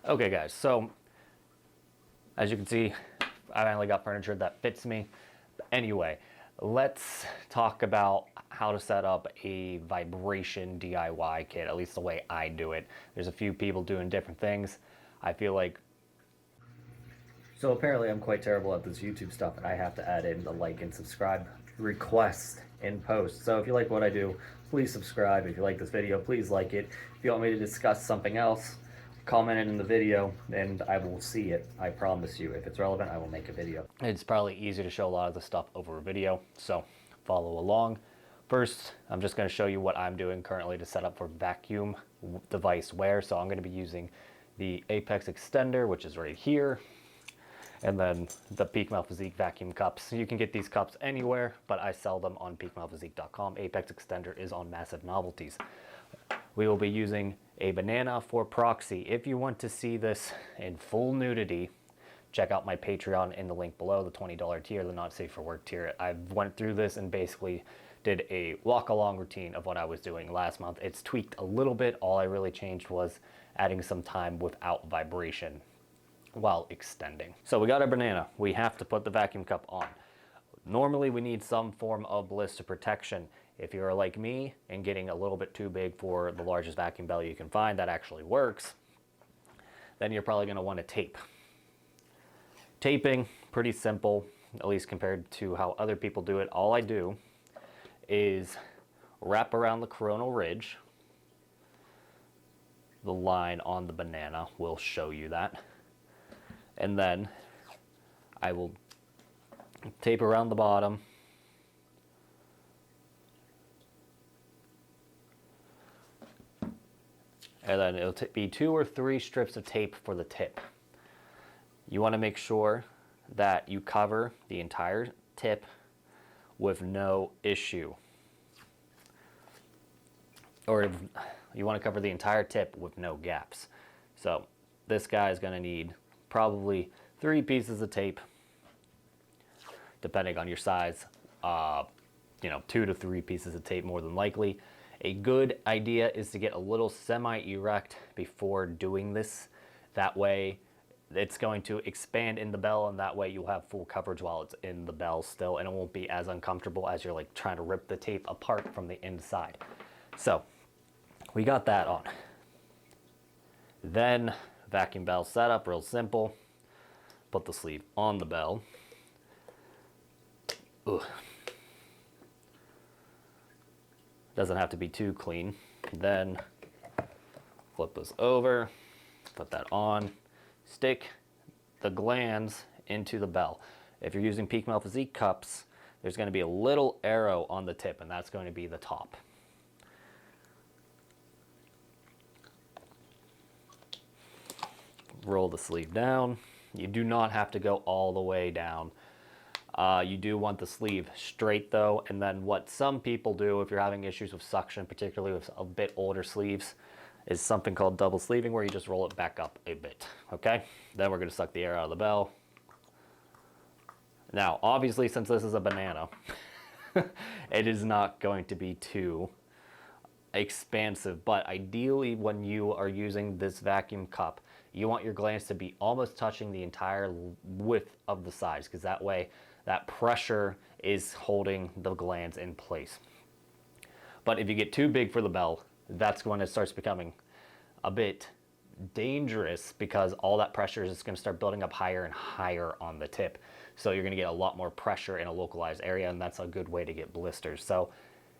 Okay guys, so as you can see, I finally got furniture that fits me. But anyway, let's talk about how to set up a vibration DIY kit, at least the way I do it. There's a few people doing different things. I feel like so apparently I'm quite terrible at this YouTube stuff, and I have to add in the like and subscribe request in post. So if you like what I do, please subscribe. If you like this video, please like it. If you want me to discuss something else, comment it in the video and I will see it. I promise you. If it's relevant, I will make a video. It's probably easy to show a lot of the stuff over a video, so follow along. First, I'm just going to show you what I'm doing currently to set up for vacuum device wear. So I'm going to be using the Apex extender, which is right here, and then the Peak Male Physique vacuum cups. You can get these cups anywhere, but I sell them on peakmalephysique.com. Apex extender is on Massive Novelties. We will be using a banana for proxy. If you want to see this in full nudity, check out my Patreon in the link below, the $20 tier, the not safe for work tier. I went through this and basically did a walk along routine of what I was doing last month. It's tweaked a little bit. All I really changed was adding some time without vibration while extending. So we got our banana. We have to put the vacuum cup on. Normally we need some form of blister protection. If you're like me and getting a little bit too big for the largest vacuum belly you can find that actually works, then you're probably going to want to tape. Taping, pretty simple, at least compared to how other people do it. All I do is wrap around the coronal ridge. The line on the banana will show you that. And then I will tape around the bottom. And then it'll be 2 or 3 strips of tape for the tip. You want to make sure that you cover the entire tip with no issue. Or you want to cover the entire tip with no gaps. So this guy is going to need probably 3 pieces of tape, depending on your size. 2 to 3 pieces of tape more than likely. A good idea is to get a little semi-erect before doing this. That way it's going to expand in the bell, and that way you'll have full coverage while it's in the bell still, and it won't be as uncomfortable as you're like trying to rip the tape apart from the inside. So we got that on. Then vacuum bell setup, real simple. Put the sleeve on the bell. Ugh. Doesn't have to be too clean. Then flip this over, put that on, stick the glands into the bell. If you're using Peak Male Physique cups, there's going to be a little arrow on the tip, and that's going to be the top. Roll the sleeve down. You do not have to go all the way down. You do want the sleeve straight though, and then what some people do if you're having issues with suction, particularly with a bit older sleeves, is something called double sleeving, where you just roll it back up a bit, okay? Then we're going to suck the air out of the bell. Now, obviously, since this is a banana, it is not going to be too expansive, but ideally when you are using this vacuum cup, you want your glands to be almost touching the entire width of the sides, because that way that pressure is holding the glands in place. But if you get too big for the bell, that's when it starts becoming a bit dangerous, because all that pressure is going to start building up higher and higher on the tip. So you're going to get a lot more pressure in a localized area, and that's a good way to get blisters. So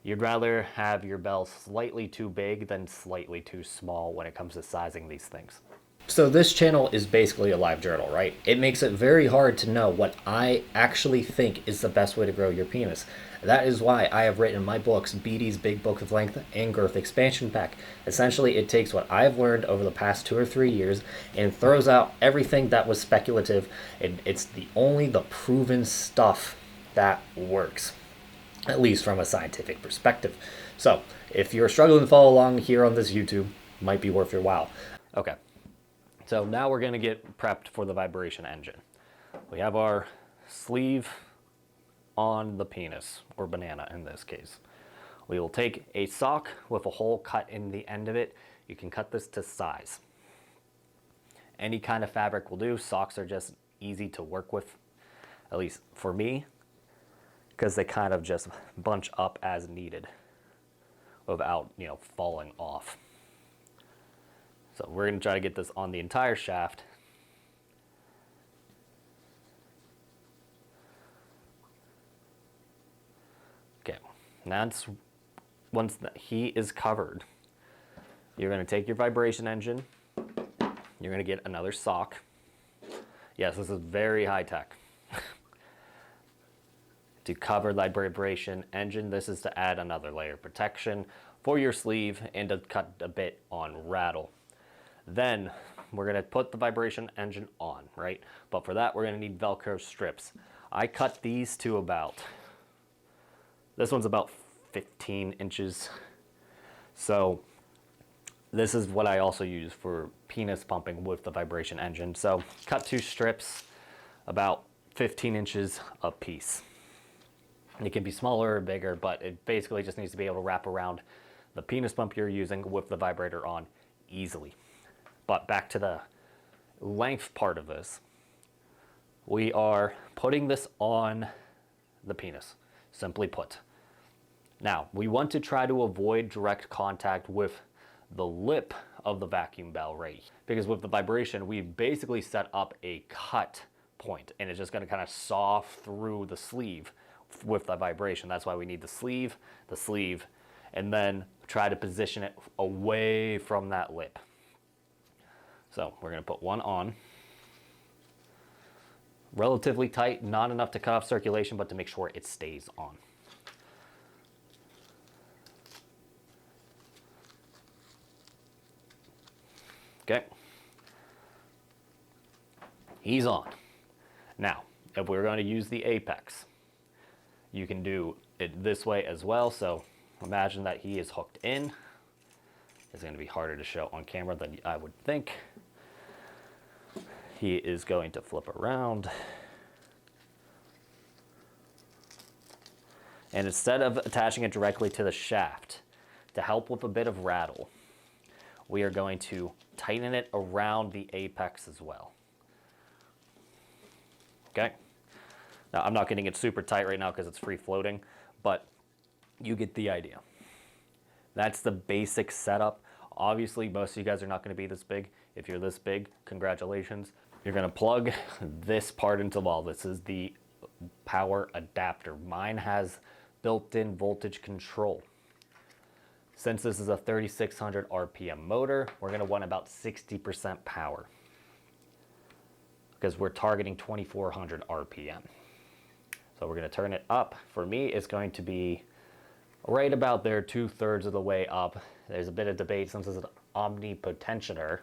you'd rather have your bell slightly too big than slightly too small when it comes to sizing these things. So this channel is basically a live journal, right? It makes it very hard to know what I actually think is the best way to grow your penis. That is why I have written my books, BD's Big Book of Length and Girth Expansion Pack. Essentially, it takes what I've learned over the past 2 or 3 years and throws out everything that was speculative, and it's only the proven stuff that works, at least from a scientific perspective. So if you're struggling to follow along here on this YouTube, it might be worth your while. Okay. So now we're going to get prepped for the vibration engine. We have our sleeve on the penis, or banana in this case. We will take a sock with a hole cut in the end of it. You can cut this to size. Any kind of fabric will do. Socks are just easy to work with, at least for me, because they kind of just bunch up as needed without, falling off. So we're going to try to get this on the entire shaft. Okay, now once the heat is covered, you're going to take your vibration engine. You're going to get another sock. Yes, this is very high tech. To cover the vibration engine, this is to add another layer of protection for your sleeve and to cut a bit on rattle. Then we're going to put the vibration engine on, right? But for that, we're going to need Velcro strips. I cut these to this one's about 15 inches. So this is what I also use for penis pumping with the vibration engine. So cut 2 strips about 15 inches a piece. It can be smaller or bigger, but it basically just needs to be able to wrap around the penis pump you're using with the vibrator on easily. But back to the length part of this. We are putting this on the penis, simply put. Now, we want to try to avoid direct contact with the lip of the vacuum bell right, because with the vibration, we basically set up a cut point, and it's just going to kind of saw through the sleeve with the vibration. That's why we need the sleeve, and then try to position it away from that lip. So we're going to put one on. Relatively tight, not enough to cut off circulation, but to make sure it stays on. Okay. He's on. Now, if we're going to use the apex, you can do it this way as well. So imagine that he is hooked in. It's going to be harder to show on camera than I would think. He is going to flip around. And instead of attaching it directly to the shaft, to help with a bit of rattle, we are going to tighten it around the apex as well. Okay? Now, I'm not getting it super tight right now because it's free floating, but you get the idea. That's the basic setup. Obviously, most of you guys are not going to be this big. If you're this big, congratulations. You're going to plug this part into the wall. This is the power adapter. Mine has built-in voltage control. Since this is a 3600 RPM motor, we're going to want about 60% power because we're targeting 2400 RPM. So we're going to turn it up. For me, it's going to be right about there, 2/3 of the way up. There's a bit of debate since it's an omnipotentiator.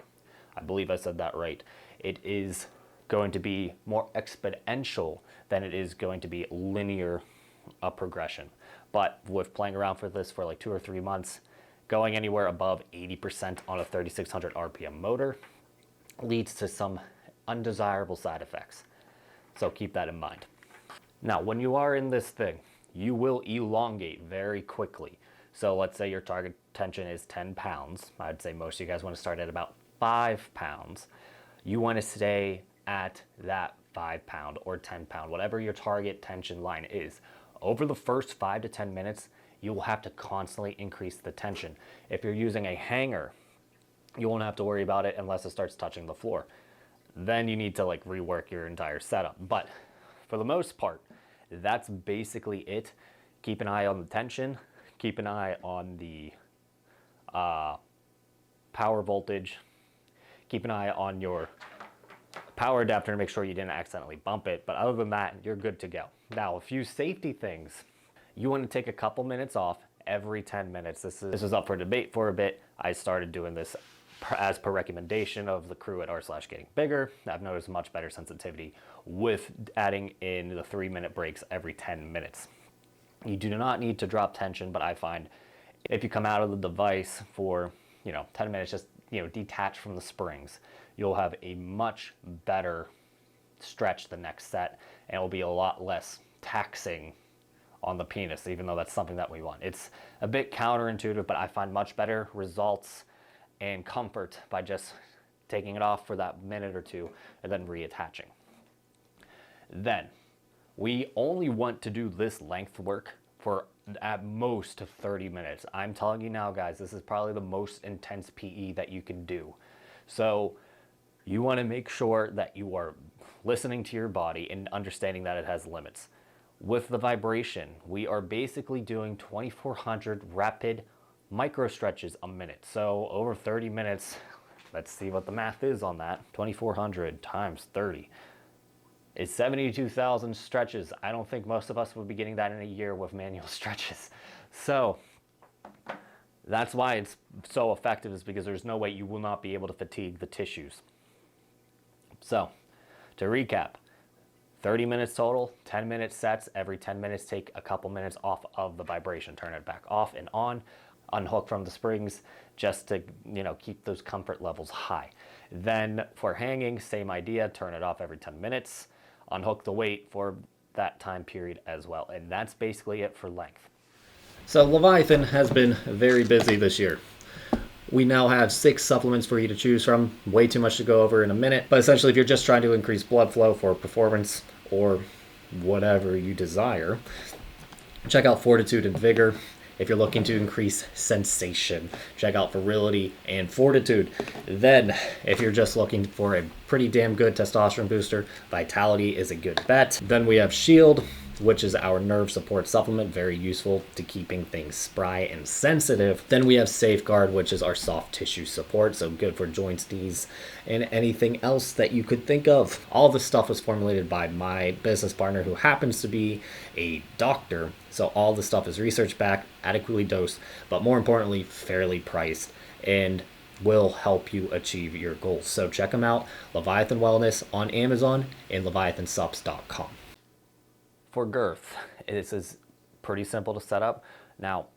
I believe I said that right. It is going to be more exponential than it is going to be linear progression. But with playing around for this for like 2 or 3 months, going anywhere above 80% on a 3600 RPM motor leads to some undesirable side effects. So keep that in mind. Now, when you are in this thing, you will elongate very quickly. So let's say your target tension is 10 pounds. I'd say most of you guys want to start at about 5 pounds. You want to stay at that 5 pound or 10 pound, whatever your target tension line is. Over the first 5 to 10 minutes, you will have to constantly increase the tension. If you're using a hanger, you won't have to worry about it unless it starts touching the floor. Then you need to like rework your entire setup. But for the most part, that's basically it. Keep an eye on the tension, keep an eye on the power voltage, keep an eye on your power adapter to make sure you didn't accidentally bump it. But other than that, you're good to go. Now, a few safety things. You want to take a couple minutes off every 10 minutes. This is up for debate for a bit. I started doing this as per recommendation of the crew at r/getting bigger. I've noticed much better sensitivity with adding in the 3-minute breaks every 10 minutes. You do not need to drop tension, but I find if you come out of the device for 10 minutes, just detach from the springs, you'll have a much better stretch the next set, and it will be a lot less taxing on the penis, even though that's something that we want. It's a bit counterintuitive, but I find much better results and comfort by just taking it off for that minute or two, and then reattaching. Then we only want to do this length work for at most 30 minutes. I'm telling you now, guys, this is probably the most intense PE that you can do. So you want to make sure that you are listening to your body and understanding that it has limits. With the vibration, we are basically doing 2,400 rapid micro stretches a minute. So over 30 minutes, let's see what the math is on that. 2,400 times 30 is 72,000 stretches. I don't think most of us would be getting that in a year with manual stretches. So that's why it's so effective, is because there's no way you will not be able to fatigue the tissues. So to recap, 30 minutes total, 10-minute sets. Every 10 minutes, take a couple minutes off of the vibration. Turn it back off and on. Unhook from the springs just to, keep those comfort levels high. Then for hanging, same idea. Turn it off every 10 minutes. Unhook the weight for that time period as well. And that's basically it for length. So Leviathan has been very busy this year. We now have 6 supplements for you to choose from. Way too much to go over in a minute. But essentially, if you're just trying to increase blood flow for performance or whatever you desire, check out Fortitude and Vigor. If you're looking to increase sensation, check out Virility and Fortitude. Then, if you're just looking for a pretty damn good testosterone booster, Vitality is a good bet. Then we have Shield, which is our nerve support supplement, very useful to keeping things spry and sensitive. Then we have Safeguard, which is our soft tissue support, so good for joints, knees, and anything else that you could think of. All this stuff was formulated by my business partner, who happens to be a doctor, so all the stuff is research-backed, adequately dosed, but more importantly, fairly priced, and will help you achieve your goals. So check them out, Leviathan Wellness on Amazon and leviathansups.com. For girth, this is pretty simple to set up. Now,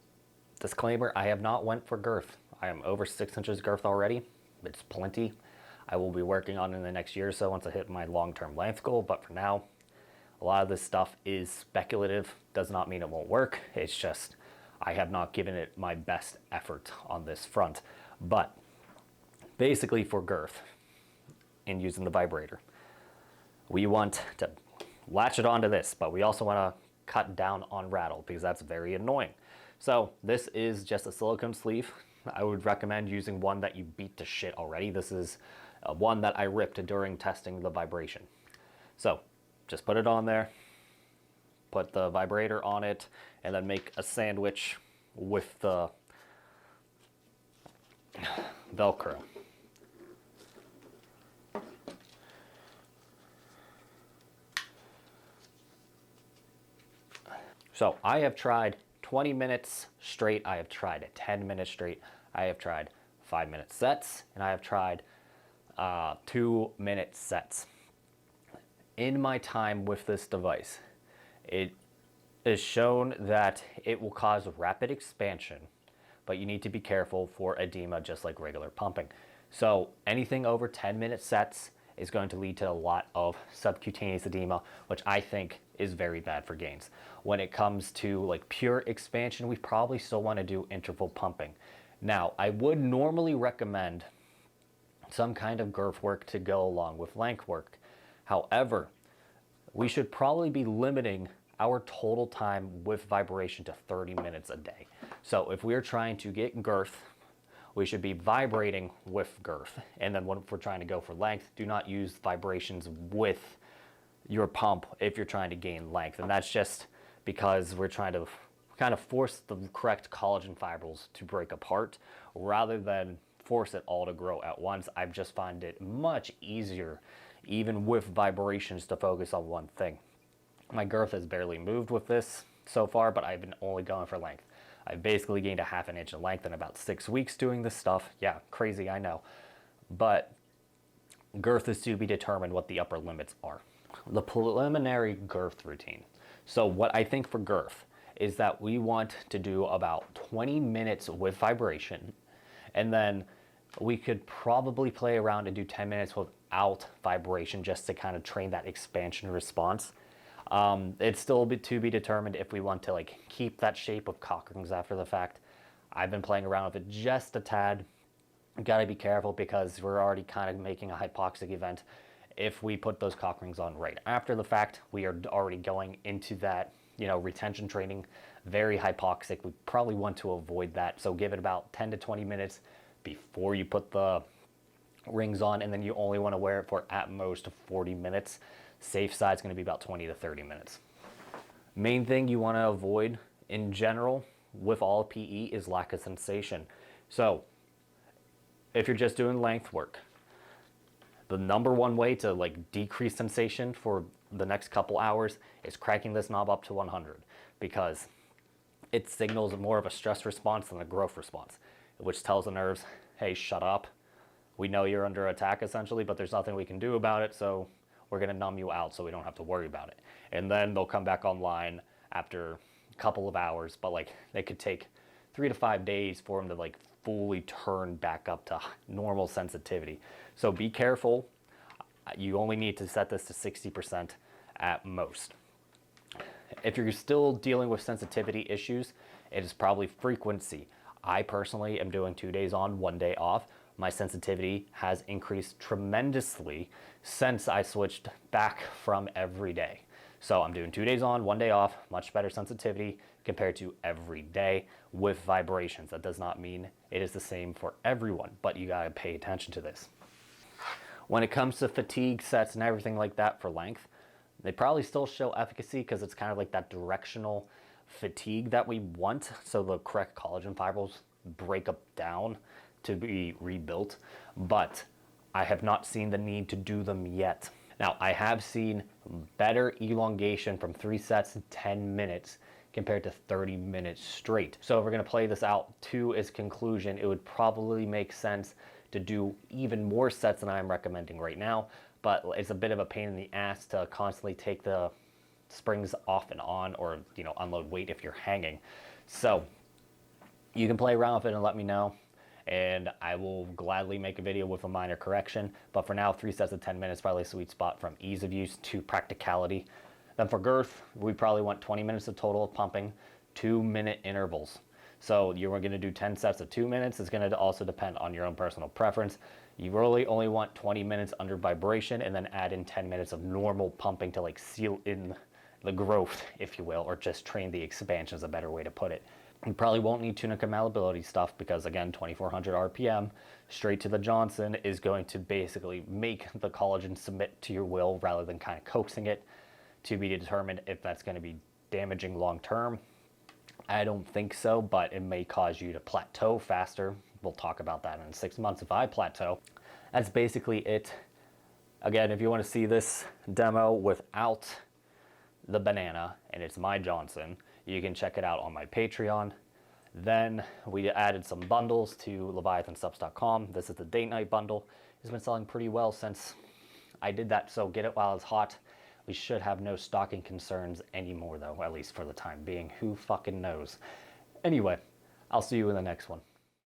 disclaimer, I have not went for girth. I am over 6 inches girth already. It's plenty. I will be working on it in the next year or so once I hit my long-term length goal. But for now, a lot of this stuff is speculative. Does not mean it won't work. It's just I have not given it my best effort on this front. But basically for girth and using the vibrator, we want to latch it onto this, but we also want to cut down on rattle because that's very annoying. So this is just a silicone sleeve. I would recommend using one that you beat to shit already. This is one that I ripped during testing the vibration. So just put it on there, put the vibrator on it, and then make a sandwich with the Velcro. So I have tried 20 minutes straight, I have tried 10 minutes straight, I have tried 5-minute sets, and I have tried 2-minute sets. In my time with this device, it is shown that it will cause rapid expansion, but you need to be careful for edema just like regular pumping. So anything over 10-minute sets is going to lead to a lot of subcutaneous edema, which I think is very bad for gains. When it comes to like pure expansion, we probably still want to do interval pumping. Now, I would normally recommend some kind of girth work to go along with length work. However, we should probably be limiting our total time with vibration to 30 minutes a day. So if we're trying to get girth, we should be vibrating with girth. And then when we're trying to go for length, do not use vibrations with your pump if you're trying to gain length. And that's just because we're trying to kind of force the correct collagen fibrils to break apart rather than force it all to grow at once. I just find it much easier, even with vibrations, to focus on one thing. My girth has barely moved with this so far, but I've been only going for length. I've basically gained a half an inch in length in about 6 weeks doing this stuff. Yeah, crazy, I know. But girth is to be determined what the upper limits are. The preliminary girth routine. So what I think for girth is that we want to do about 20 minutes with vibration, and then we could probably play around and do 10 minutes without vibration just to kind of train that expansion response. It's still a bit to be determined if we want to like keep that shape of cock rings after the fact. I've been playing around with it just a tad, You got to be careful because we're already kind of making a hypoxic event. If we put those cock rings on right after the fact, we are already going into that, retention training, very hypoxic. We probably want to avoid that. So give it about 10 to 20 minutes before you put the rings on, and then you only want to wear it for at most 40 minutes. Safe side is going to be about 20 to 30 minutes. Main thing you want to avoid in general with all PE is lack of sensation. So if you're just doing length work, the number one way to decrease sensation for the next couple hours is cranking this knob up to 100, because it signals more of a stress response than a growth response, which tells the nerves, hey, shut up. We know you're under attack essentially, but there's nothing we can do about it, so we're going to numb you out so we don't have to worry about it. And then they'll come back online after a couple of hours, but they could take 3 to 5 days for them to fully turn back up to normal sensitivity. So be careful. You only need to set this to 60% at most. If you're still dealing with sensitivity issues, it is probably frequency. I personally am doing 2 days on, 1 day off. My sensitivity has increased tremendously since I switched back from every day. So I'm doing 2 days on, 1 day off, much better sensitivity compared to every day with vibrations. That does not mean it is the same for everyone, but you gotta pay attention to this. When it comes to fatigue sets and everything like that for length, they probably still show efficacy because it's kind of like that directional fatigue that we want, so the correct collagen fibers break up down to be rebuilt, but I have not seen the need to do them yet. Now, I have seen better elongation from 3 sets to 10 minutes compared to 30 minutes straight. So if we're gonna play this out to its conclusion, it would probably make sense to do even more sets than I'm recommending right now, but it's a bit of a pain in the ass to constantly take the springs off and on, or unload weight if you're hanging. So you can play around with it and let me know, and I will gladly make a video with a minor correction. But for now, 3 sets of 10 minutes, probably a sweet spot from ease of use to practicality. Then for girth, we probably want 20 minutes of total of pumping, 2-minute intervals. So you're going to do 10 sets of 2 minutes. It's going to also depend on your own personal preference. You really only want 20 minutes under vibration, and then add in 10 minutes of normal pumping to seal in the growth, if you will, or just train the expansion is a better way to put it. You probably won't need tunica malleability stuff because, again, 2400 RPM straight to the Johnson is going to basically make the collagen submit to your will rather than kind of coaxing it. To be determined if that's going to be damaging long term. I don't think so, but it may cause you to plateau faster. We'll talk about that in 6 months if I plateau. That's basically it. Again, if you want to see this demo without the banana, and it's my Johnson, you can check it out on my Patreon. Then we added some bundles to leviathansubs.com. This is the date night bundle. It's been selling pretty well since I did that, so get it while it's hot. We should have no stocking concerns anymore though, at least for the time being. Who fucking knows? Anyway, I'll see you in the next one.